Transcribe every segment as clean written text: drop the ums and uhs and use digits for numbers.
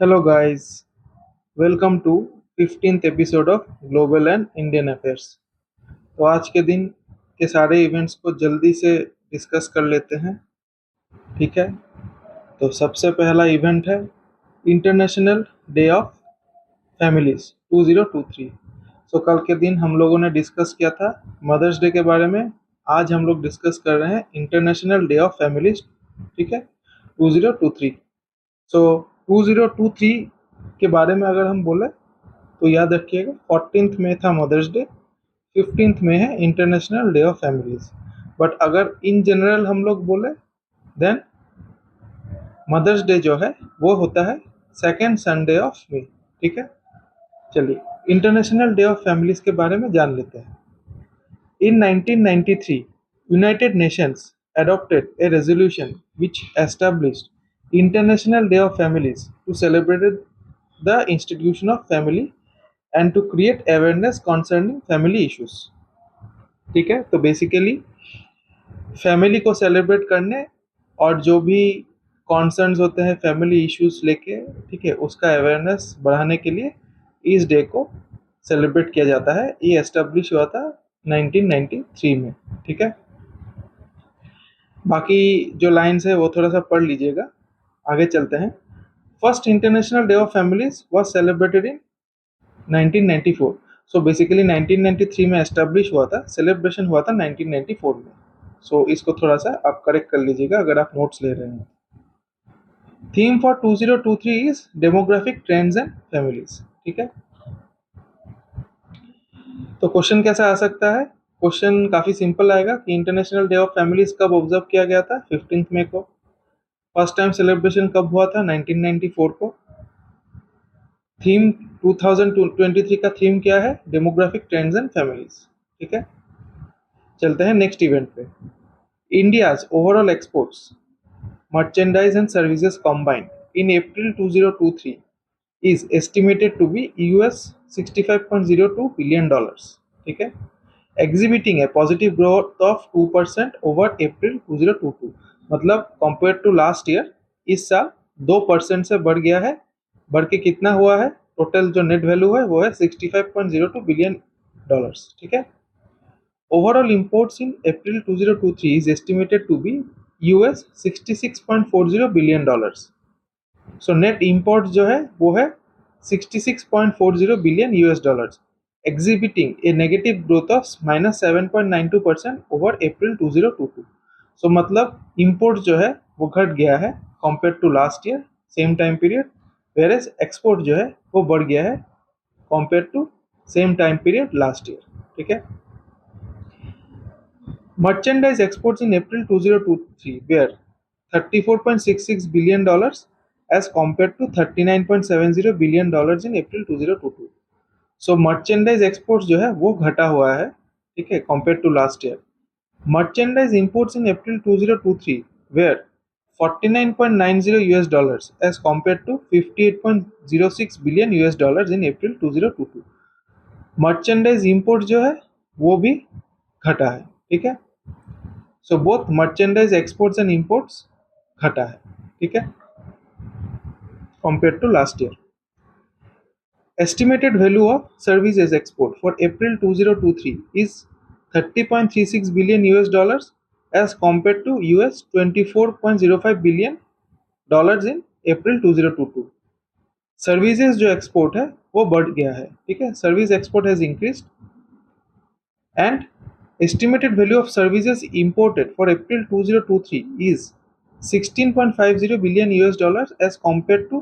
Hello guys, welcome to 15th episode of global and Indian affairs. तो आज के दिन के सारे इवेंट्स को जल्दी से डिस्कस कर लेते हैं। ठीक है, तो सबसे पहला इवेंट है इंटरनेशनल डे ऑफ फैमिलीज 2023। सो कल के दिन हम लोगों ने डिस्कस किया था मदर्स डे के बारे में। आज हम लोग डिस्कस कर रहे हैं इंटरनेशनल डे ऑफ फैमिलीज। ठीक है, 2023। सो 2023 के बारे में अगर हम बोले तो याद रखिएगा 14th में था मदर्स डे, 15th में है international day of families. But अगर इन जनरल हम लोग बोले देन मदर्स डे जो है वो होता है सेकेंड संडे ऑफ मे। ठीक है, चलिए इंटरनेशनल डे ऑफ फैमिलीज के बारे में जान लेते हैं। In 1993, United Nations adopted a resolution which established International Day of Families to celebrate the institution of family and to create awareness concerning family issues। ठीक है, तो बेसिकली फैमिली को सेलिब्रेट करने और जो भी कॉन्सर्न्स होते हैं फैमिली इश्यूज लेके, ठीक है, उसका अवेयरनेस बढ़ाने के लिए इस डे को सेलिब्रेट किया जाता है। ये एस्टेब्लिश हुआ था 1993 में। ठीक है, बाकी जो लाइन्स है वो थोड़ा सा पढ़ लीजिएगा। आगे चलते हैं। First international day of families was celebrated in 1994। So basically 1993 में एस्टेब्लिश हुआ था, सेलिब्रेशन हुआ था 1994 में। सो इसको थोड़ा सा आप करेक्ट कर लीजिएगा अगर आप नोट्स ले रहे हैं। Theme for 2023 is demographic trends and families. ठीक है, तो क्वेश्चन कैसा आ सकता है? क्वेश्चन काफी सिंपल आएगा कि इंटरनेशनल डे ऑफ फैमिलीज कब ऑब्जर्व किया गया था? 15th मई को। फर्स्ट टाइम सेलिब्रेशन कब हुआ था? 1994 को। थीम 2023 का थीम क्या है? Demographic trends and families. ठीक है, चलते हैं नेक्स्ट इवेंट पे। India's overall exports merchandise and services combined in April 2023 is estimated to be US $65.02 billion। ठीक है, exhibiting a positive growth of 2% over April 2022। मतलब कंपेयर टू लास्ट ईयर इस साल 2% से बढ़ गया है। बढ़ के कितना हुआ है? टोटल जो नेट वैल्यू है वो है $65.02 बिलियन। ठीक है, overall imports in April 2023 is estimated to be US $66.40 billion. So net import जो है वो है 66.40 billion US dollars, exhibiting a negative growth of -7.92% over April 2022। So मतलब इंपोर्ट जो है वो घट गया है compare to last year same time period, whereas export जो है वो बढ़ गया है compare to same time period last year. ठीक है, merchandise exports in April 2023 were $34.66 billion as compared to $39.70 billion in April 2022। So merchandise exports जो है वो घटा हुआ है, ठीक है, compare to last year. Merchandise imports in April 2023 were 49.90 US dollars as compared to 58.06 billion US dollars in April 2022। Merchandise import जो है वो भी घटा है। ठीक है, so both merchandise exports and imports घटा है। ठीक है, compare to last year. Estimated value of services export for April 2023 is 30.36 billion US dollars as compared to US 24.05 billion dollars in April 2022। Services जो एक्सपोर्ट है वो बढ़ गया है। ठीक है, service export has increased and estimated value of services imported for April 2023 is 16.50 billion US dollars as compared to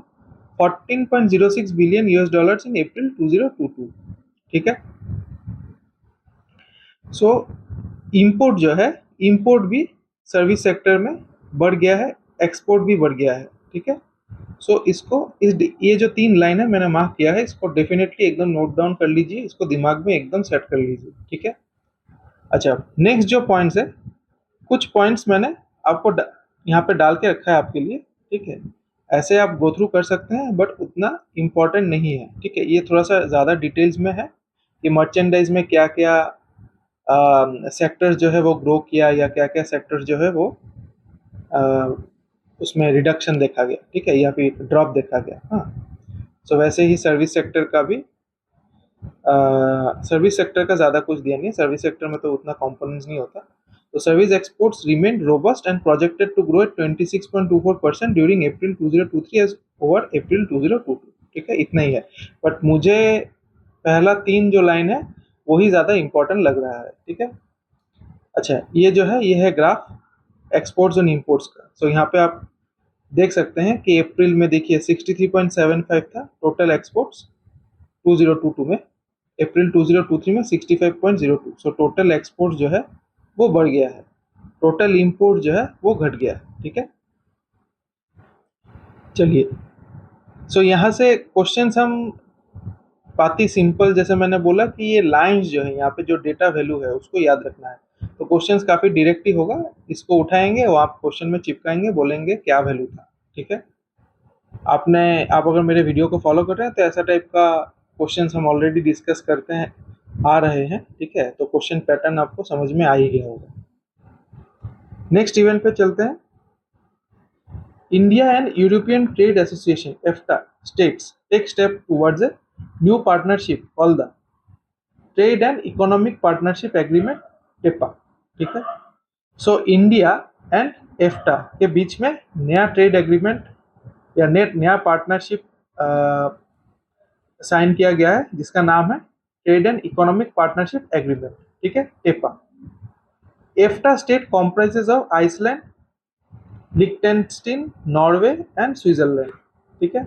14.06 billion US dollars in April 2022। ठीक है, सो इंपोर्ट जो है, इंपोर्ट भी सर्विस सेक्टर में बढ़ गया है, एक्सपोर्ट भी बढ़ गया है। ठीक है, सो इसको ये जो तीन लाइन है मैंने मार्क किया है, इसको डेफिनेटली एकदम नोट डाउन कर लीजिए, इसको दिमाग में एकदम सेट कर लीजिए। ठीक है, अच्छा नेक्स्ट जो पॉइंट्स है, कुछ पॉइंट्स मैंने आपको यहाँ पे डाल के रखा है आपके लिए। ठीक है, ऐसे आप गो थ्रू कर सकते हैं बट उतना इम्पोर्टेंट नहीं है। ठीक है, ये थोड़ा सा ज़्यादा डिटेल्स में है कि मर्चेंडाइज में क्या क्या सेक्टर्स जो है वो ग्रो किया या क्या क्या सेक्टर्स जो है वो आ, उसमें रिडक्शन देखा गया। ठीक है, या फिर ड्रॉप देखा गया। हाँ, सो वैसे ही सर्विस सेक्टर का भी, सर्विस सेक्टर का ज़्यादा कुछ दिया नहीं है, सर्विस सेक्टर में तो उतना कंपोनेंट्स नहीं होता। तो service exports remain robust and projected to grow at 26.24% during April 2023 as over April 2022। ठीक है, इतना ही है। बट मुझे पहला 3 जो लाइन है वही ज़्यादा इंपॉर्टेंट लग रहा है। ठीक है, अच्छा ये जो है ये है ग्राफ एक्सपोर्ट्स एंड इंपोर्ट्स का। सो यहाँ पे आप देख सकते हैं कि अप्रैल में देखिए 63.75 था टोटल एक्सपोर्ट्स 2022 में, अप्रैल 2023 में 65.02। सो टोटल एक्सपोर्ट जो है वो बढ़ गया है, टोटल इंपोर्ट जो है वो घट गया है। ठीक है, चलिए सो यहाँ से क्वेश्चंस हम बात ही सिंपल, जैसे मैंने बोला कि ये लाइंस जो है यहाँ पे जो डेटा वैल्यू है उसको याद रखना है। तो क्वेश्चंस काफी डायरेक्ट ही होगा, इसको उठाएंगे और आप क्वेश्चन में चिपकाएंगे, बोलेंगे क्या वैल्यू था। ठीक है, आप अगर मेरे वीडियो को फॉलो कर रहे हैं तो ऐसा टाइप का क्वेश्चंस हम ऑलरेडी डिस्कस करते हैं आ रहे हैं। ठीक है, तो क्वेश्चन पैटर्न आपको समझ में आ ही गया होगा। नेक्स्ट इवेंट पे चलते हैं। India and European trade association EFTA states take step towards a new partnership called the trade and economic partnership agreement TEPA. ठीक है, सो इंडिया एंड एफ्टा के बीच में नया ट्रेड एग्रीमेंट या नया पार्टनरशिप साइन किया गया है जिसका नाम है trade and economic partnership agreement. ठीक है, TEPA. EFTA state comprises of Iceland, Liechtenstein, Norway and Switzerland. ठीक है,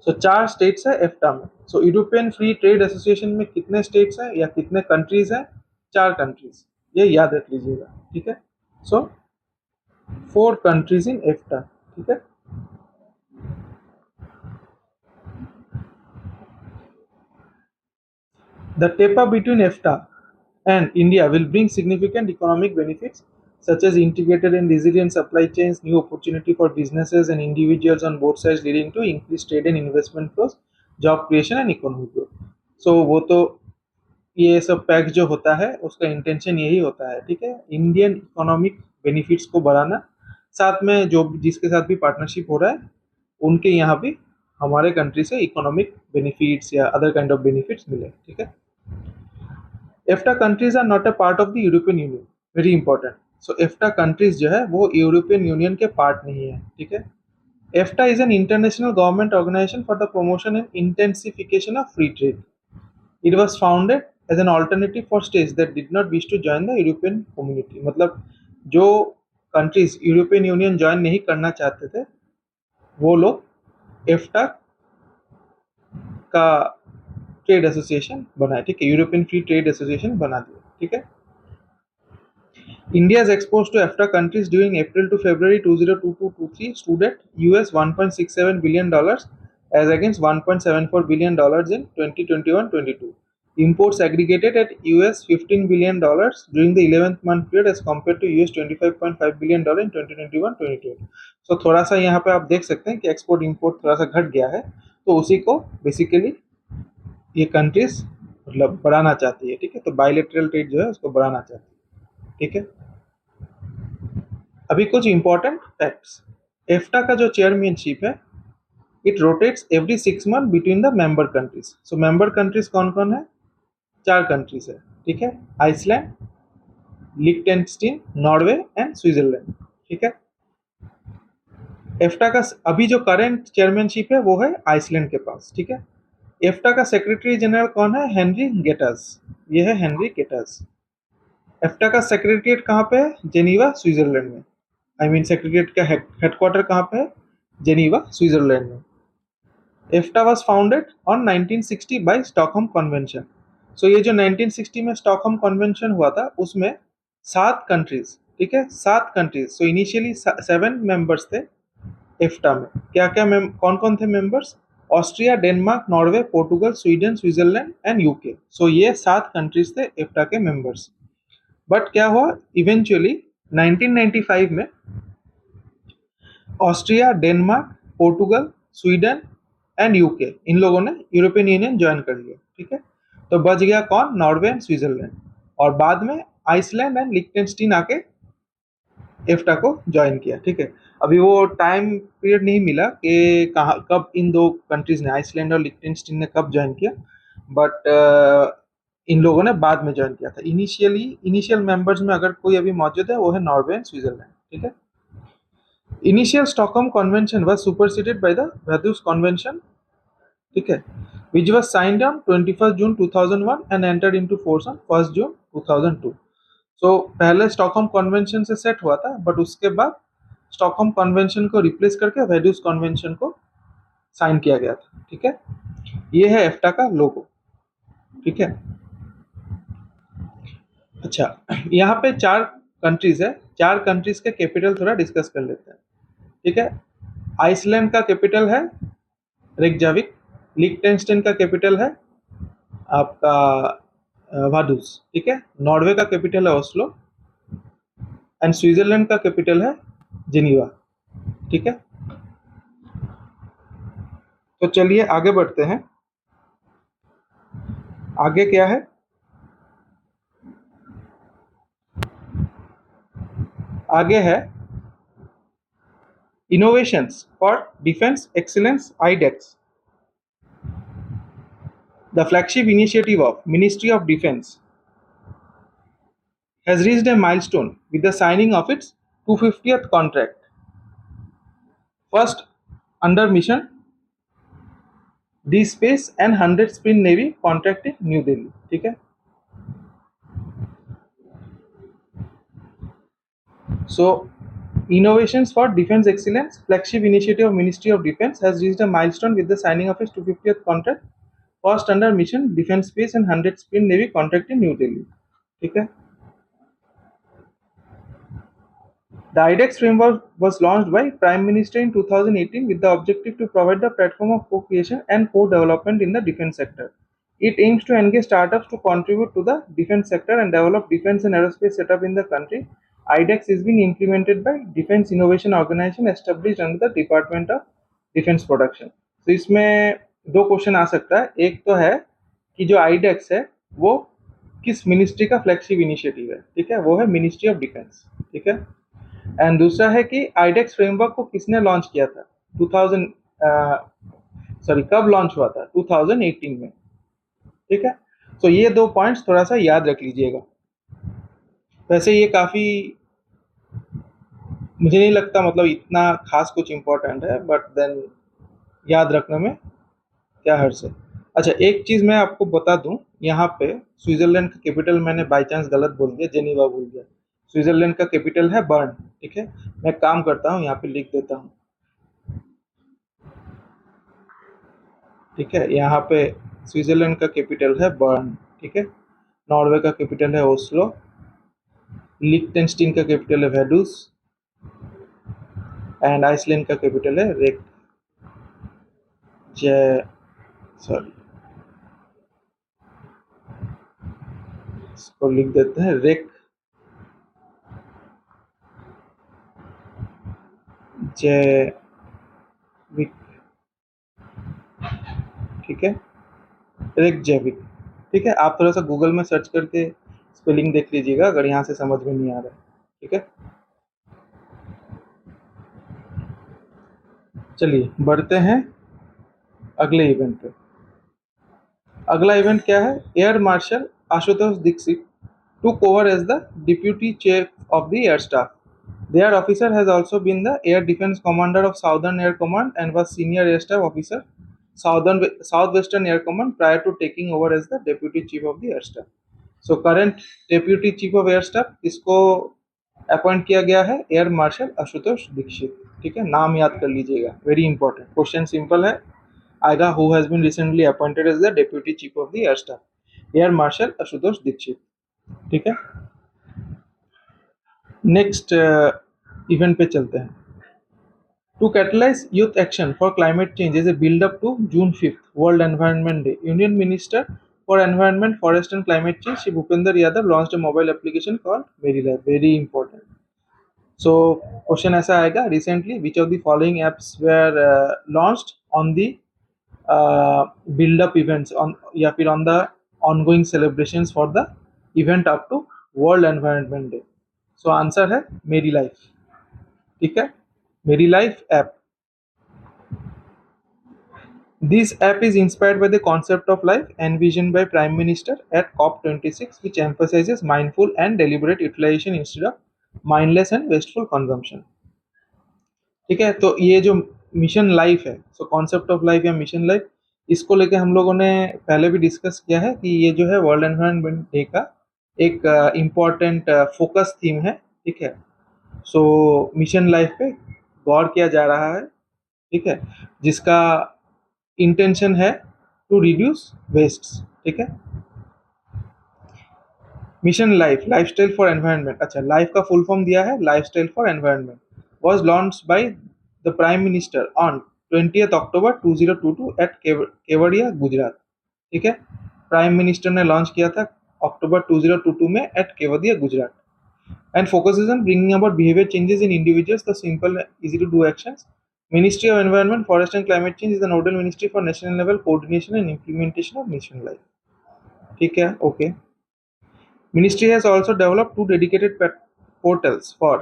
सो 4 स्टेट्स है एफ्टा में। So European Free Trade Association में कितने स्टेट्स हैं या कितने कंट्रीज हैं? 4 कंट्रीज, ये याद रख लीजिएगा। ठीक है, सो 4 कंट्रीज इन एफ्टा। ठीक है, the TEPA between EFTA and India will bring significant economic benefits such as integrated and resilient supply chains, new opportunity for businesses and individuals on both sides, leading to increased trade and investment flows, job creation and economic growth. So वो तो ये सब pact जो होता है उसका intention यही होता है। ठीक है, इंडियन इकोनॉमिक बेनिफिट्स को बढ़ाना, साथ में जो जिसके साथ भी पार्टनरशिप हो रहा है उनके यहाँ भी हमारे कंट्री से इकोनॉमिक बेनिफिट्स या अदर काइंड ऑफ बेनिफिट्स मिले। ठीक है, EFTA countries are not a part of the European Union, very important. So EFTA countries जो है वो यूरोपियन यूनियन के पार्ट नहीं है। ठीक है, EFTA is an international government organization for the promotion and intensification of free trade. It was founded as an alternative for states that did not wish to join the European community. मतलब जो countries European union join नहीं करना चाहते थे वो लोग EFTA का trade association बनाए। ठीक है, यूरोपियन फ्री ट्रेड एसोसिएशन बना दिया। ठीक है, India's exports to EFTA countries during April to February 2022-23 stood at US $1.67 billion as against $1.74 billion in 2021-22. Imports aggregated at US $15 billion during the 11th month period as compared to US $25.5 billion in 2021-22. So थोड़ा सा यहाँ पे आप देख सकते हैं कि export import थोड़ा सा घट गया है, तो उसी को बेसिकली ये कंट्रीज मतलब बढ़ाना चाहती है। ठीक है, तो बायलैटरल ट्रेड जो है उसको बढ़ाना चाहती है। ठीक है, अभी कुछ इंपॉर्टेंट फैक्ट्स। एफ्टा का जो चेयरमैनशिप है it rotates every 6 month between the member countries. So member countries कौन कौन है? 4 कंट्रीज है। ठीक है, Iceland, Liechtenstein, Norway and Switzerland. ठीक है, एफ्टा का अभी जो करंट चेयरमैनशिप है वो है आइसलैंड के पास। ठीक है, एफ्टा का सेक्रेटरी जनरल कौन है? हेनरी गेटास, ये है हेनरी गेटास। एफ्टा का सेक्रेटरीट कहाँ पे है? जेनीवा, स्विट्जरलैंड में। आई मीन सेक्रेटरीट का हेडक्वार्टर कहाँ पे है? जेनीवा, स्विट्जरलैंड में। EFTA was founded on 1960 by Stockholm convention. So ये जो 1960 में स्टॉकहोम कन्वेंशन हुआ था उसमें 7 कंट्रीज, ठीक है 7 कंट्रीज, सो इनिशियली 7 मेंबर्स थे EFTA में। क्या क्या कौन कौन थे members? Austria, Denmark, Norway, Portugal, Sweden, Switzerland and UK. So ये 7 कंट्रीज थे EFTA के मेंबर्स। बट क्या हुआ इवेंचुअली 1995 में Austria, Denmark, Portugal, Sweden and UK इन लोगों ने यूरोपियन यूनियन ज्वाइन कर लिया। ठीक है, तो बच गया कौन? Norway and Switzerland. और बाद में आइसलैंड एंड लिक्टेनस्टीन आके एफ्टा को ज्वाइन किया। ठीक है, अभी वो टाइम पीरियड नहीं मिला कि कहाँ कब इन दो कंट्रीज ने, आइसलैंड और लिechtenstein ने कब ज्वाइन किया, बट इन लोगों ने बाद में ज्वाइन किया था। इनिशियल मेंबर्स में अगर कोई अभी मौजूद है वो है नॉर्वे एंड स्विट्जरलैंड। ठीक है, initial Stockholm convention was superseded by the Vaduz convention. ठीक है, which was signed on 21st June 2001 and entered into force on 1st June 2002। सो पहले स्टॉकहोम कन्वेंशन से सेट हुआ था, बट उसके बाद स्टॉकहोम कन्वेंशन को रिप्लेस करके वेड्यूस कन्वेंशन को साइन किया गया था। ठीक है, ये है एफ्टा का लोगो। ठीक है, अच्छा, यहाँ पे 4 कंट्रीज है, 4 कंट्रीज के कैपिटल थोड़ा डिस्कस कर लेते हैं। ठीक है, आइसलैंड का कैपिटल है रेकजाविक, लिechtenstein का कैपिटल है आपका वाडूस। ठीक है, नॉर्वे का कैपिटल है ओस्लो एंड स्विट्जरलैंड का कैपिटल है जेनीवा। ठीक है, तो चलिए आगे बढ़ते हैं। आगे क्या है, आगे है innovations for defence excellence iDEX, the flagship initiative of ministry of defence has reached a milestone with the signing of its 250th contract. First under mission Deep Space and 100 Spin Navy contract in New Delhi। ठीक है, so innovations for defense excellence flagship initiative of Ministry of Defense has reached a milestone with the signing of its 250th contract, first under mission Defense Space and 100 Spin Navy contract in New Delhi। ठीक है, the IDEX framework was launched by Prime Minister in 2018 with the objective to provide the platform of co-creation and co-development in the defense sector. It aims to engage startups to contribute to the defense sector and develop defense and aerospace setup in the country. IDEX is being implemented by Defense Innovation Organization established under the Department of Defense Production। तो इसमें 2 question आ सकता है। एक तो है कि जो IDEX है वो किस मिनिस्ट्री का फ्लैगशिप इनिशिएटिव है। ठीक है, वो है मिनिस्ट्री ऑफ डिफेंस। ठीक है, एंड दूसरा है कि आईडेक्स फ्रेमवर्क को किसने लॉन्च किया था, 2000 कब लॉन्च हुआ था, 2018 में। ठीक है, तो ये 2 पॉइंट्स थोड़ा सा याद रख लीजिएगा। वैसे ये काफ़ी, मुझे नहीं लगता मतलब इतना खास कुछ इम्पोर्टेंट है, बट देन याद रखने में क्या हर्ज है। अच्छा, एक चीज़ मैं आपको बता दूं, यहाँ पे स्विट्जरलैंड का कैपिटल मैंने बाई चांस गलत बोल दिया, जेनीवा बोल दिया। स्विट्जरलैंड का कैपिटल है बर्न। ठीक है, मैं काम करता हूँ, यहाँ पे लिख देता हूँ। ठीक है, यहाँ पे स्विट्जरलैंड का कैपिटल है बर्न। ठीक है, नॉर्वे का कैपिटल है ओस्लो, लिechtenstein का कैपिटल है वेडूस एंड आइसलैंड का कैपिटल है रेक सॉरी, इसको लिख देते हैं रेक जैविक। ठीक है, रेकजाविक। ठीक है, आप थोड़ा सा गूगल में सर्च करके स्पेलिंग देख लीजिएगा अगर यहाँ से समझ में नहीं आ रहा है। ठीक है, चलिए बढ़ते हैं अगले इवेंट पे। अगला इवेंट क्या है, air marshal Ashutosh Dixit took over as the deputy chief of the air staff। Their officer has also been the air defense commander of Southern Air Command and was senior air staff officer Southwestern Air Command prior to taking over as the deputy chief of the air staff। So current deputy chief of air staff इसको appoint किया गया है air marshal Ashutosh Dikshit. ठीक है, नाम याद कर लीजिएगा, वेरी इंपॉर्टेंट क्वेश्चन, सिंपल है आएगा। Who has been recently appointed as the deputy chief of the air staff, air marshal Ashutosh Dikshit. ठीक है, नेक्स्ट इवेंट पे चलते हैं। To catalyse youth action for climate change is a build up to June 5th World environment Day, union minister for environment forest and climate change Shri Bhupender Yadav launched a mobile application called Meri life, very important. So question ऐसा आएगा, recently which of the following apps were launched on the build up events on या फिर on the ongoing celebrations for the event up to World Environment Day। So answer है मेरी life. ठीक है, मेरी life app. This app is inspired by the concept of life envisioned by Prime Minister at COP26, which emphasizes mindful and deliberate utilization instead of mindless and wasteful consumption. ठीक है, तो ये जो मिशन लाइफ है, so concept of life या mission life, इसको लेके हम लोगों ने पहले भी डिस्कस किया है कि ये जो है वर्ल्ड एनवायरनमेंट डे का एक इम्पॉर्टेंट फोकस थीम है। ठीक है, सो मिशन लाइफ पे गौर किया जा रहा है। ठीक है, जिसका इंटेंशन है टू रिड्यूस वेस्ट। ठीक है, mission LiFE lifestyle for environment, अच्छा लाइफ का फुल फॉर्म दिया है lifestyle for environment, was launched by the Prime Minister on 20th October 2022 at Kevadia Gujarat. ठीक है, प्राइम मिनिस्टर ने लॉन्च किया था अक्टूबर 2022 में at Kevadia Gujarat, and focuses on bringing about behavior changes in individuals the simple easy to do actions. Ministry of Environment, Forest and Climate Change is the nodal ministry for national level coordination and implementation of mission life। ठीक है, okay. Ministry has also developed two dedicated portals for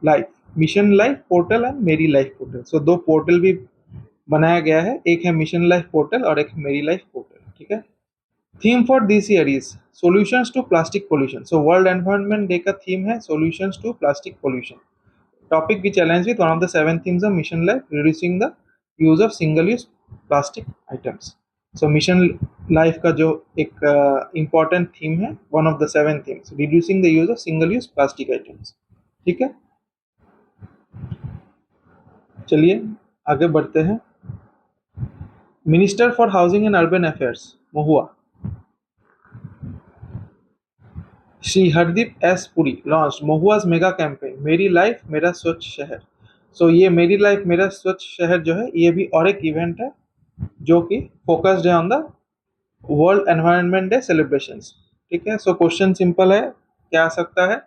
life, mission life portal and मेरी life portal. सो दो portal भी बनाया गया है, एक है मिशन लाइफ पोर्टल और एक मेरी लाइफ पोर्टल। ठीक है, theme for this year is solutions to plastic pollution. So world environment day का थीम है solutions to plastic pollution. Topic which aligns with one of the 7 themes of mission life, reducing the use of single use plastic items। So mission life का जो एक important theme है, one of the 7 themes, reducing the use of single use plastic items. ठीक है, चलिए आगे बढ़ते हैं। Minister for housing and urban affairs MoHUA Shri Hardeep S Puri launch MoHUA's mega campaign Meri life Mera Swachh शहर। सो ये मेरी लाइफ मेरा स्वच्छ शहर जो है, ये भी और एक इवेंट है जो कि फोकस्ड है on the world environment day celebrations. ठीक है, सो क्वेश्चन सिंपल है, क्या आ सकता है,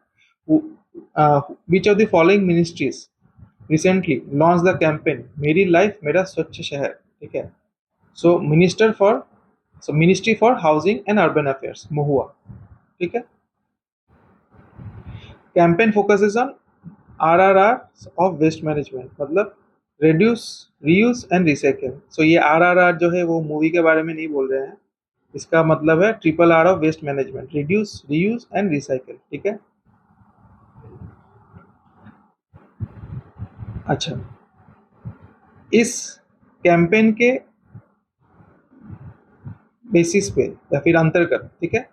which of the following ministries recently launch the campaign Meri life Mera Swachh Shahar. ठीक है, so ministry for housing and urban affairs MoHUA. ठीक है, campaign focuses on RRR of waste management, मतलब reduce reuse and recycle. So ये आरआरआर जो है वो movie के बारे में नहीं बोल रहे हैं, इसका मतलब है triple R of waste management, reduce reuse and recycle. ठीक है, अच्छा इस कैंपेन के बेसिस पे या फिर अंतर्गत, ठीक है,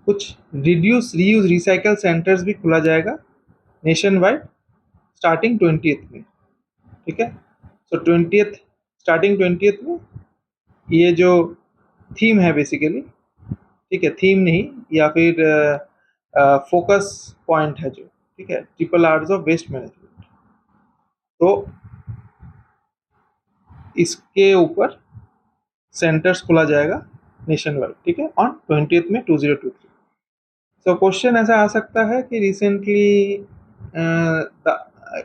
कुछ रिड्यूस रीयूज रिसाइकल सेंटर्स भी खुला जाएगा नेशन वाइड स्टार्टिंग 20th में। ठीक है, सो 20th स्टार्टिंग 20th में ये जो थीम है बेसिकली, ठीक है, थीम नहीं या फिर फोकस पॉइंट है जो, ठीक है, triple Rs of waste management, तो इसके ऊपर सेंटर्स खोला जाएगा नेशन वाइड। ठीक है, ऑन 20th में 2023। सो क्वेश्चन ऐसा आ सकता है कि recently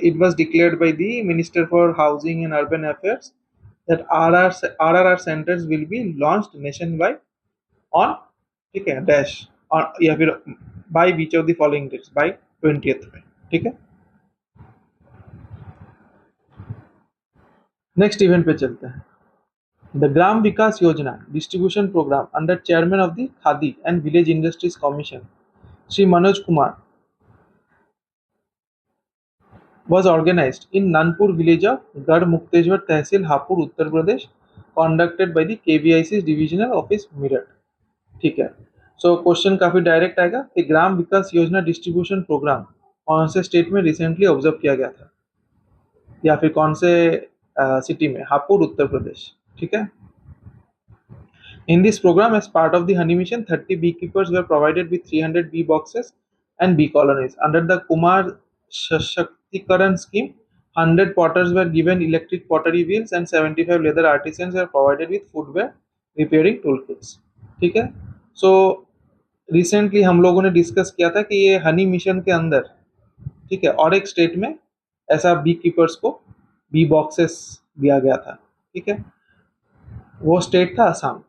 it was declared by the Minister for Housing and Urban Affairs that RRR centers will be launched nationwide on, ठीक है, डैश और या फिर बाय बीच of the following dates by 20th में। ठीक है, नेक्स्ट इवेंट पे चलते हैं। The Gram Vikas Yojana distribution programme under chairman of the Khadi and village industries commission Shri Manoj Kumar was organized in Nanpur village of Garh Mukteshwar Tehsil, Hapur, Uttar Pradesh, conducted by the KVIC's divisional office Meerut। ठीक है, so question काफी direct आएगा कि ग्राम Vikas Yojana distribution programme कौन से state में recently observe किया गया था या फिर कौन से सिटी में, हापुड़ उत्तर प्रदेश। ठीक है, in this program as part of the honey mission 30 beekeepers were provided with 300 bee boxes and bee colonies under the Kumar Shakhtikaran scheme। 100 potters were given electric pottery wheels and 75 leather artisans were provided with footwear repairing toolkits। ठीक है, so recently हम लोगों ने discuss किया था कि ये honey mission के अंदर, ठीक है, और एक स्टेट में ऐसा बी कीपर्स को बी बॉक्सेस दिया गया था। ठीक है, वो स्टेट था असम।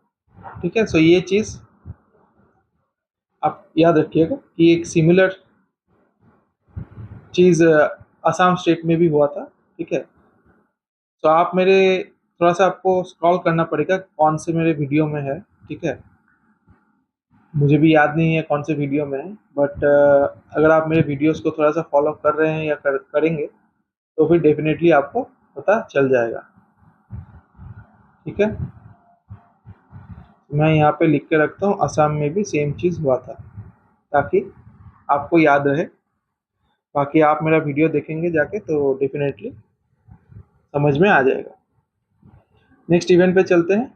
ठीक है, सो ये चीज आप याद रखिएगा कि एक सिमिलर चीज असम स्टेट में भी हुआ था, ठीक है। तो आप मेरे थोड़ा सा आपको स्क्रॉल करना पड़ेगा कौन से मेरे वीडियो में है, ठीक है। मुझे भी याद नहीं है कौन से वीडियो में है, बट अगर आप मेरे वीडियोस को थोड़ा सा फॉलो कर रहे हैं या करेंगे तो फिर डेफिनेटली आपको पता चल जाएगा, ठीक है। मैं यहाँ पे लिख के रखता हूँ असम में भी सेम चीज़ हुआ था, ताकि आपको याद रहे। बाकी आप मेरा वीडियो देखेंगे जाके तो डेफिनेटली समझ में आ जाएगा। नेक्स्ट इवेंट पे चलते हैं।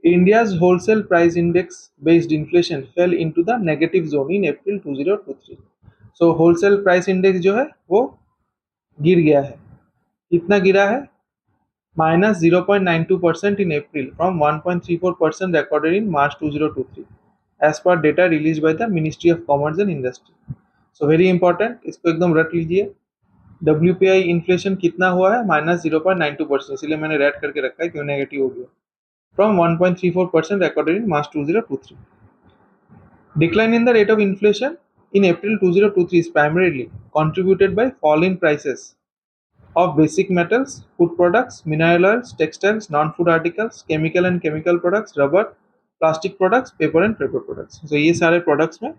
India's wholesale price index based inflation fell into the negative zone in April 2023. So wholesale price index जो है वो गिर गया है। कितना गिरा है? -0.92% in April from 1.34% recorded in March 2023 as per data released by the Ministry of Commerce and Industry. So very important, इसको एकदम रट लीजिए। WPI इन्फ्लेशन कितना हुआ है? -0.92%, इसीलिए मैंने रेड करके रखा है क्यों नेगेटिव हो गया। From 1.34% recorded in March 2023. Decline in the rate of inflation in April 2023 is primarily contributed by fall in prices of basic metals, food products, mineral oils, textiles, non-food articles, chemical and chemical products, rubber, plastic products, paper and paper products. So ये सारे products में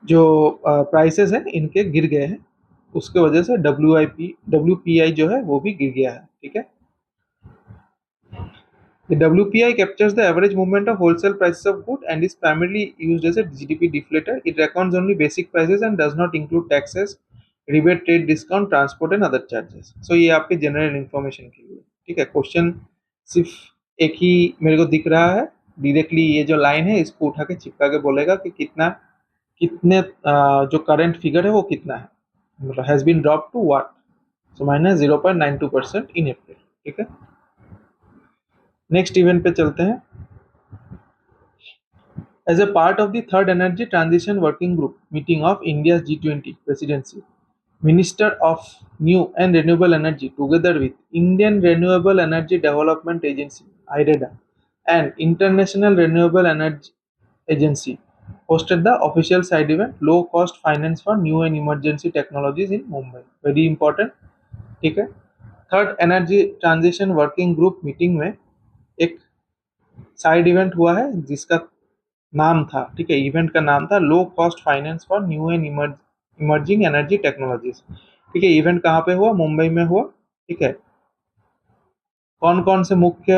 जो prices हैं इनके गिर गए हैं, उसके वजह से WPI जो है वो भी गिर गया है, ठीक है। The WPI captures the average movement of wholesale prices of goods and is primarily used as a GDP deflator. It reckons only basic prices and does not include taxes, rebate, trade discount, transport and other charges. So ये आपके general information के लिए, ठीक है। Question सिर्फ एक ही मेरे को दिख रहा है, डायरेक्टली ये जो लाइन है इसको उठा के चिपका के बोलेगा कि कितने जो करंट फिगर है वो कितना है, मतलब has been drop to what. So -0.92% in April, ठीक है। नेक्स्ट इवेंट पे चलते हैं। As a part of the Third Energy Transition Working Group meeting of India's G20 presidency, Minister of New and Renewable Energy, together with Indian Renewable Energy Development Agency (IREDA) and International Renewable Energy Agency, hosted the official side event "Low Cost Finance for New and Emergency Technologies" in Mumbai. Very important, ठीक है। Third energy transition working group meeting में एक side event हुआ है जिसका नाम था, ठीक है, इवेंट का नाम था लो cost finance for new and emerging energy technologies, ठीक है। इवेंट कहाँ पे हुआ? मुंबई में हुआ, ठीक है। कौन कौन से मुख्य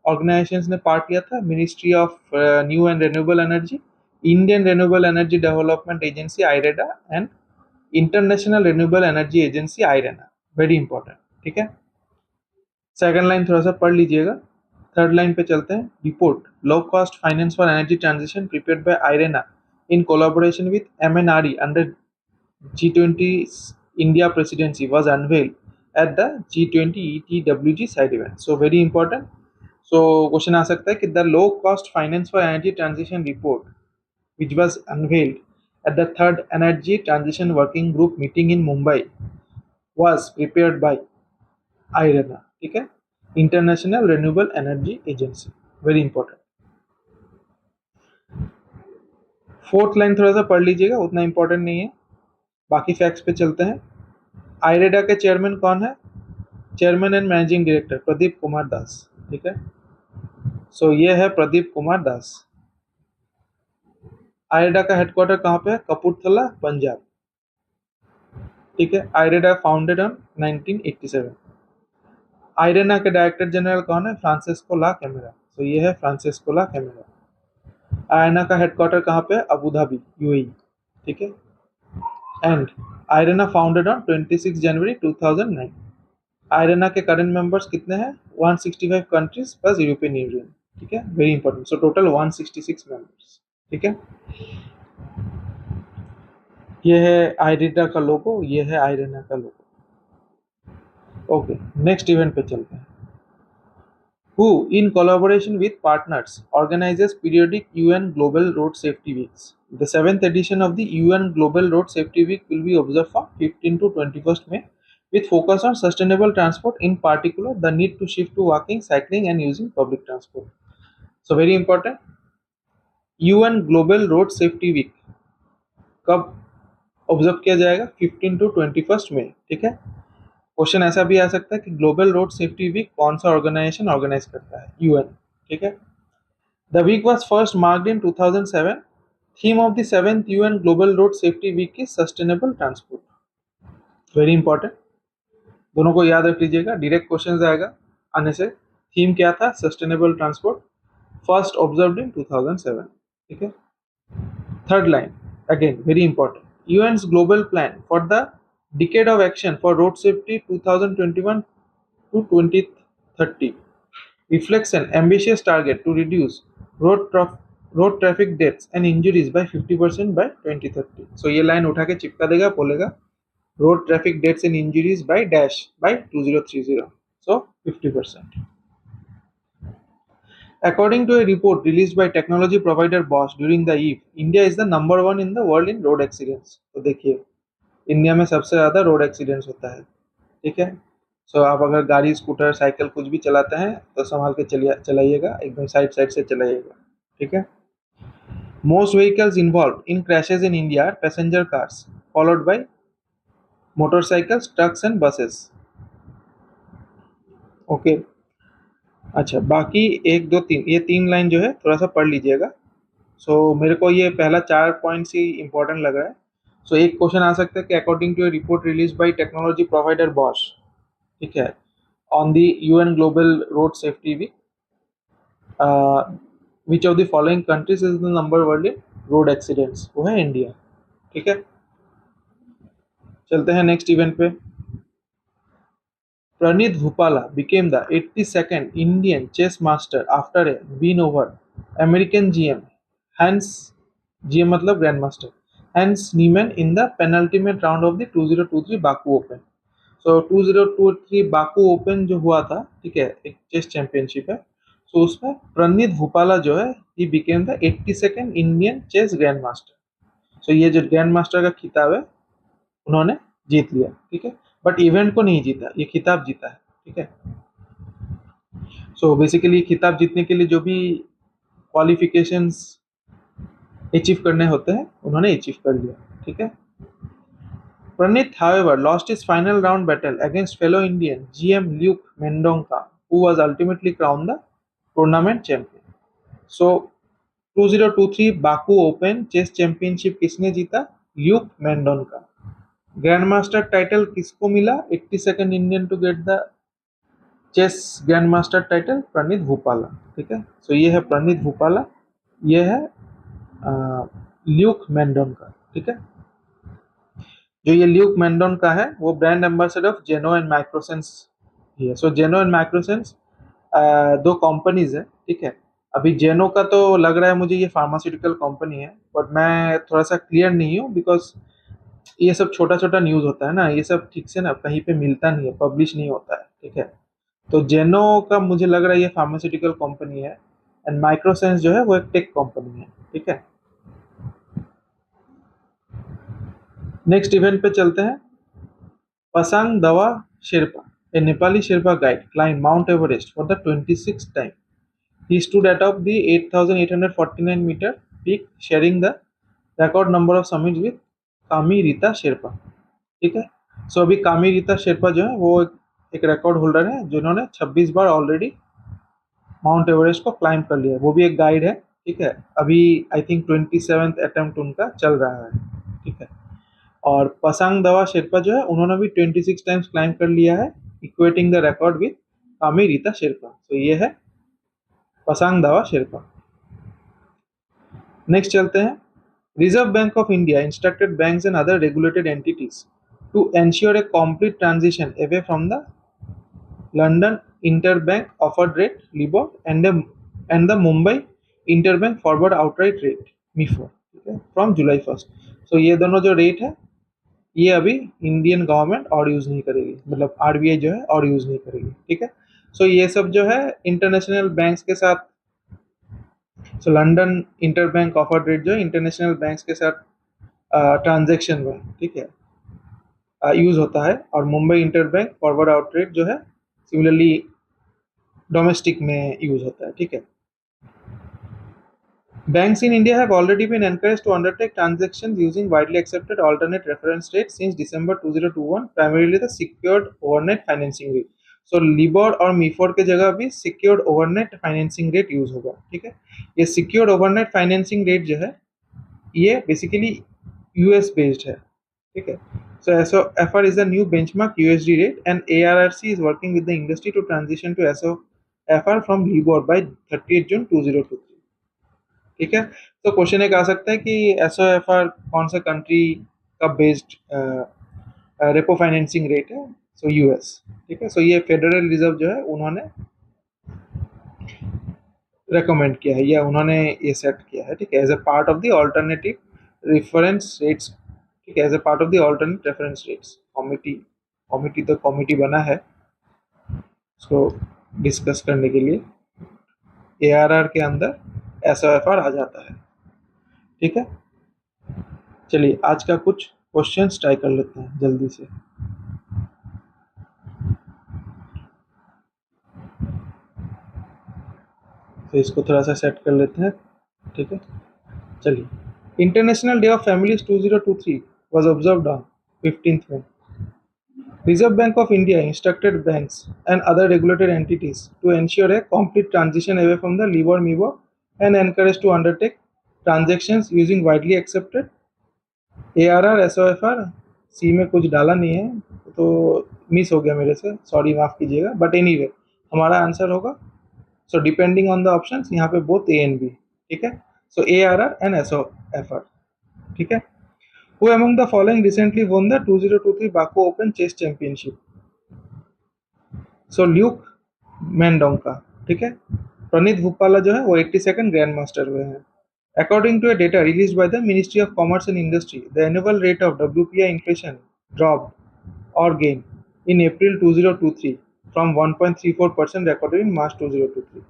ऑर्गेनाइजेशंस ने पार्ट लिया था? Ministry of new and renewable energy, Indian renewable energy development agency IREDA and international renewable energy agency IRENA. Very important, ठीक है। सेकंड लाइन थोड़ा सा पढ़ लीजिएगा। थर्ड लाइन पे चलते हैं। Report low cost finance for energy transition prepared by IRENA in collaboration with MNRE under G20 India presidency was unveiled at the G20 ETWG side event. So very important. So question आ सकता है कि the low cost finance for energy transition report which was unveiled at the third energy transition working group meeting in Mumbai was prepared by IRENA, ठीक है, international renewable energy agency. Very important. Fourth line थोड़ा सा पढ़ लीजिएगा, उतना important नहीं है। बाकी फैक्ट्स पे चलते हैं। आईरेडा के चेयरमैन कौन है? Chairman and managing director Pradeep Kumar Das, ठीक है। सो ये है प्रदीप कुमार दास। आईरेडा का हेडक्वार्टर कहाँ पे है? कपूरथला, पंजाब, ठीक है। IREDA founded on 1987। आईरेना के डायरेक्टर जनरल कौन है? फ्रांसिस्को ला कैमेरा। तो ये है फ्रांसिस्को ला कैमेरा। आयरना का हेडक्वार्टर कहाँ पे है? अबू धाबी, यूएई, ठीक है। एंड आयरना फाउंडेड ऑन 26 जनवरी 2009। आयरना के करंट मेंबर्स कितने हैं? 165 कंट्रीज प्लस यूरोपियन यूनियन, ठीक है। Very important. So total 166 members, ठीक है। ये है आयरना का लोगो, ये है आयरना का लोगो। ओके, नेक्स्ट इवेंट पे चलते हैं। Who, in collaboration with partners, organizes periodic UN Global Road Safety Weeks. The 7th edition of the UN Global Road Safety Week will be observed from 15 to 21st May with focus on sustainable transport, in particular the need to shift to walking, cycling and using public transport. So very important, UN Global Road Safety Week कब observe किया जाएगा 15 to 21 मई। ठीक है, question ऐसा भी आ सकता है कि ग्लोबल रोड सेफ्टी वीक कौन सा ऑर्गेनाइजेशन ऑर्गेनाइज करता है? यूएन। ठीक है, the week was first marked in 2007। Theme of the 7th UN global road safety week is sustainable transport. Very important, दोनों को याद रख लीजिएगा, डायरेक्ट क्वेश्चन आएगा आने से। थीम क्या था? Sustainable transport, first observed in 2007। ठीक है, third line again very important, UN's global plan for the decade of action for road safety 2021 to 2030 reflects an ambitious target to reduce road traffic deaths and injuries by 50% by 2030। so ये line उठा के चिपका देगा, बोलेगा road traffic deaths and injuries by dash by 2030, so 50%। According to a report released by technology provider Bosch during the eve, India is the number one in the world in road accidents। तो देखिए, India में सबसे ज़्यादा road accidents होता है। ठीक है, सो आप अगर गाड़ी, स्कूटर, साइकिल कुछ भी चलाते हैं तो संभाल के चलाइएगा, एकदम साइड साइड से चलाइएगा। ठीक है, most vehicles involve in crashes in India are passenger cars followed by motorcycles, trucks and buses. Okay, अच्छा बाकी एक दो तीन, ये तीन लाइन जो है थोड़ा सा पढ़ लीजिएगा। मेरे को ये पहला 4 पॉइंट्स ही इंपॉर्टेंट लग रहा है। एक क्वेश्चन आ सकता है कि according to a report release by technology provider Bosch, ठीक है, on the UN global road safety week, which of the following countries is the number world in road accidents? वो है इंडिया। ठीक है, चलते हैं नेक्स्ट इवेंट पे। Pranit Bhupala became the 82nd Indian chess master after a win over American GM Hans, GM मतलब Grandmaster, Hans Niemann in the penultimate round of the 2023 Baku Open। 2023 Baku open जो हुआ था, ठीक है, एक chess championship है। उसमें प्रणीत भूपाला जो है, he became the 82nd Indian chess grand master. ये जो ग्रैंड मास्टर का खिताब है उन्होंने जीत लिया। ठीक है, बट इवेंट को नहीं जीता, ये खिताब जीता है। ठीक है, बेसिकली खिताब जीतने के लिए जो भी क्वालिफिकेशंस अचीव करने होते हैं उन्होंने अचीव कर लिया। ठीक है, Pranit, however, lost his final round battle against fellow Indian GM Luke Mendonca, who was ultimately crowned the tournament champion। So, 2023 Baku open chess championship किसने जीता? Luke Mendonca. Grand master title किसको मिला? 82nd Indian to get the chess grand master title, Praneeth Bhupala. ठीक है, ये है प्रणीत भूपाला, ये है ल्यूक मेंडोनका। ठीक है, जो ये ल्यूक मेंडोन का है वो ब्रांड एम्बेसडर ऑफ जेनो एंड माइक्रोसेंस ही है। जेनो एंड माइक्रोसेंस दो कंपनीज है। ठीक है, अभी जेनो का तो लग रहा है मुझे ये फार्मास्यूटिकल कंपनी है, बट मैं थोड़ा सा क्लियर नहीं हूँ, बिकॉज ये सब छोटा छोटा न्यूज होता है ना, ये सब ठीक से ना कहीं पे मिलता नहीं है, पब्लिश नहीं होता है। ठीक है, तो जेनो का मुझे लग रहा है ये फार्मास्यूटिकल कंपनी है, एंड माइक्रोसेंस जो है वो एक टेक कंपनी है। ठीक है, नेक्स्ट इवेंट पे चलते हैं। पसांग दवा Sherpa, a Nepali Sherpa guide, climbed Mount Everest for the 26th time। He stood atop the 8,849 meter peak, sharing the record number of summits with कामी रीता शेरपा। ठीक है, अभी कामी रीता शेरपा जो है वो एक रिकॉर्ड होल्डर है जिन्होंने 26 बार ऑलरेडी माउंट एवरेस्ट को क्लाइंब कर लिया है। वो भी एक गाइड है। ठीक है, अभी आई थिंक 27th अटेम्प्ट उनका चल रहा है। ठीक है, और पसांग दवा शेरपा जो है उन्होंने भी 26 टाइम्स क्लाइंब कर लिया है, इक्वेटिंग द रिकॉर्ड विद कामी रीता शेरपा। ये है पसांग दवा शेरपा। नेक्स्ट चलते हैं। Reserve Bank of India instructed banks and other regulated entities to ensure a complete transition away from the London interbank offered rate LIBOR and the Mumbai interbank forward outright rate MIFOR. ठीक है, from जुलाई 1। ये दोनों जो rate है ये अभी Indian government और use नहीं करेगी, मतलब आरबीआई जो है और यूज नहीं करेगी। ठीक है, ये सब जो है इंटरनेशनल बैंक्स के साथ, लंदन इंटरबैंक ऑफर रेट जो है इंटरनेशनल बैंक्स के साथ ट्रांजेक्शन में, ठीक है, यूज होता है, और Mumbai interbank forward out rate जो है सिमिलरली डोमेस्टिक में यूज होता है। ठीक है, Banks in India have already been encouraged to undertake transactions using widely accepted alternate reference rates since December 2021, primarily the secured overnight financing rate. So LIBOR और मीफोर के जगह भी secured overnight financing rate use होगा, ठीक है। ये secured overnight financing rate जो है ये बेसिकली यूएस बेस्ड है, ठीक है। So SOFR is a new benchmark USD rate and ARRC is working with the industry to transition to SOFR from LIBOR by 30th June 2023, ठीक है। तो question एक आ सकता है कि SOFR कौन सा कंट्री का बेस्ड रेपो फाइनेंसिंग रेट है। सो यूएस, ठीक है। सो ये फेडरल रिजर्व जो है उन्होंने रेकमेंड किया है या उन्होंने ये सेट किया है, ठीक है, as a part of the alternative reference rates, ठीक है, as a part of the alternate reference rates committee. तो कमिटी बना है उसको डिस्कस करने के लिए। एआरआर के अंदर एसओएफआर आ जाता है, ठीक है। चलिए आज का कुछ क्वेश्चंस ट्राई कर लेते हैं जल्दी से। तो इसको थोड़ा सा सेट कर लेते हैं, ठीक है। चलिए, international day of families 2023 was observed on 15th May. Reserve Bank of India instructed banks and other regulated entities to ensure a complete transition away from the LIBOR-MIBOR and encourage to undertake transactions using widely accepted ARR, SOFR। सी में कुछ डाला नहीं है तो miss हो गया मेरे से, सॉरी माफ कीजिएगा। बट एनीवे हमारा आंसर होगा, so depending on the options यहाँ पे बोथ ए एंड बी, ठीक है। सो ARR एंड SOFR, ठीक है। Who among the following recently won the 2023 Baku Open Chess Championship? So Luke मैंडोंका, ठीक है। प्रणीत भूपाला जो है वो 82nd ग्रैंड मास्टर हुए हैं। According to a data release by the ministry of commerce and industry, the annual rate of WPI inflation drop और gain in April 2023 from 1.34% recorded in March 2023।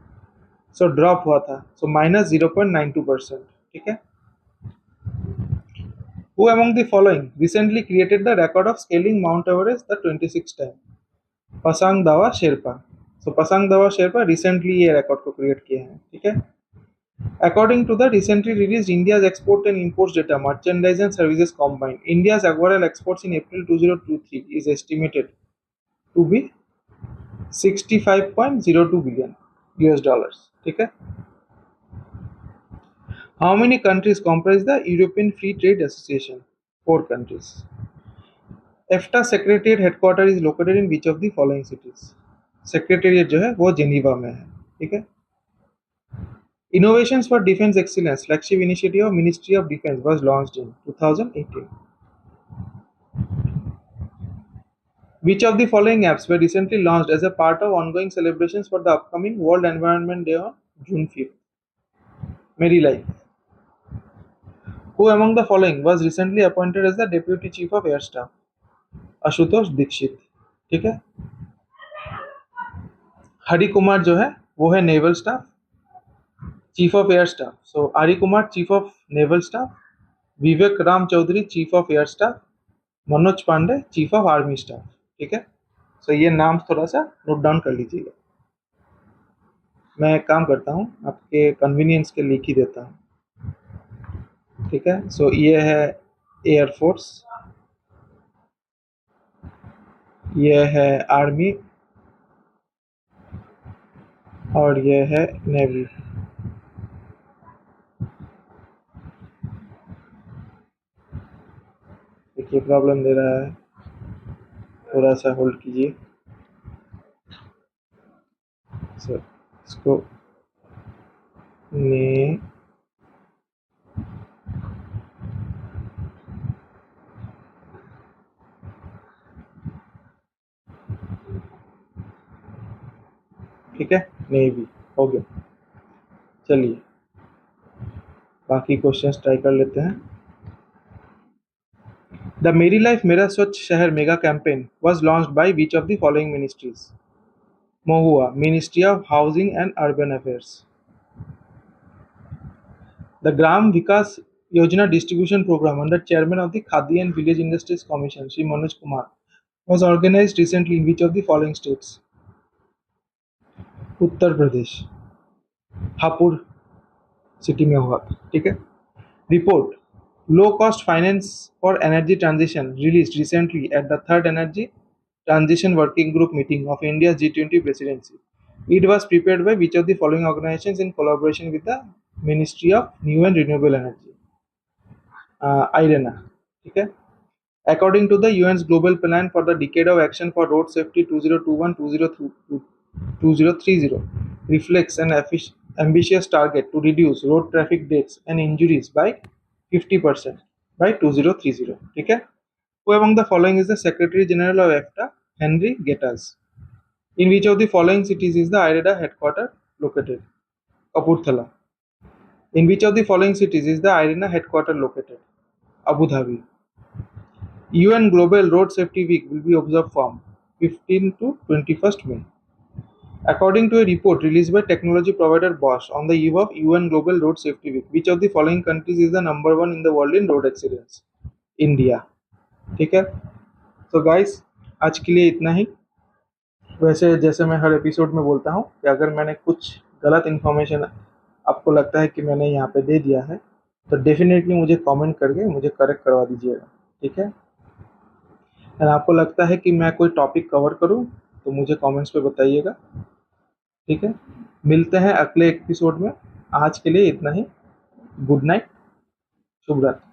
So drop हुआ था, सो -0.92%, ठीक है। Who among the following recently created the record of scaling Mount Everest the 26th time? Pasang दावा शेरपा। सो पसांग दावा Sherpa recently ये record को create किए हैं, ठीक है। According to the recently released India's export and imports data, merchandise and services combined, India's overall exports in April 2023 is estimated to be 65.02 billion US dollars, ठीक है। How many countries comprise the European Free Trade Association? 4 countries. EFTA Secretariat headquarter is located in which of the following cities? Secretariat जो है वो Geneva में है, ठीक है। Innovations for Defense Excellence flagship initiative of Ministry of Defense was launched in 2018. Which of the following apps were recently launched as a part of ongoing celebrations for the upcoming World Environment Day on June 5th? Mary Life. Who among the following was recently appointed as the Deputy Chief of Air Staff? Ashutosh Dikshit, ठीक है। हरि कुमार जो है वो है naval staff chief of air staff. So Hari Kumar chief of naval staff, Vivek Ram Chaudhary chief of air staff, Manoj Pande chief of army staff, ठीक है। सो ये नाम थोड़ा सा नोट डाउन कर लीजिएगा। मैं एक काम करता हूँ, आपके कन्वीनियंस के लिख ही देता हूँ, ठीक है। सो ये है एयरफोर्स, ये है आर्मी और ये है नेवी। देखिए प्रॉब्लम दे रहा है, थोड़ा सा होल्ड कीजिए। सो इसको ने ठीक है, नेवी हो गया। चलिए बाकी क्वेश्चंस ट्राई कर लेते हैं। द मेरी लाइफ मेरा स्वच्छ शहर mega campaign was launched by which of the following ministries? Mohua, Ministry of Housing and Urban Affairs. The Gram Vikas Yojana distribution program under chairman of the Khadi and Village Industries Commission, Shri Manoj Kumar, was organized recently in which of the following states? Uttar Pradesh, Hapur, city में हुआ था, ठीक है। Report, low cost finance for energy transition released recently at the third energy transition working group meeting of India G20 presidency. It was prepared by which of the following organizations in collaboration with the Ministry of New and Renewable Energy? IRENA, ठीक है। According to the UN's Global Plan for the Decade of Action for Road Safety 2021-2030 reflects an ambitious target to reduce road traffic deaths and injuries by 50% by 2030, ठीक है। Who among the following is the Secretary General of EFTA? Henry Getters. In which of the following cities is the IREDA headquarters located? Kapurthala. In which of the following cities is the IRENA headquarters located? Abu Dhabi. UN Global Road Safety Week will be observed from 15 to 21st May. According to a report released by technology provider Bosch on the eve of UN Global Road Safety Week, which of the following countries is the number one in the world in road accidents? India. ठीक है। तो guys, आज के लिए इतना ही। वैसे जैसे मैं हर एपिसोड में बोलता हूँ कि अगर मैंने कुछ गलत इन्फॉर्मेशन आपको लगता है कि मैंने यहाँ पे दे दिया है, तो डेफिनेटली मुझे कमेंट करके मुझे करेक्ट करवा दीजिएगा, ठीक है। और आपको लगता है कि मैं कोई टॉपिक कवर करूँ तो मुझे कमेंट्स पे बताइएगा, ठीक है। मिलते हैं अगले एपिसोड में। आज के लिए इतना ही। गुड नाइट, शुभ रात्रि।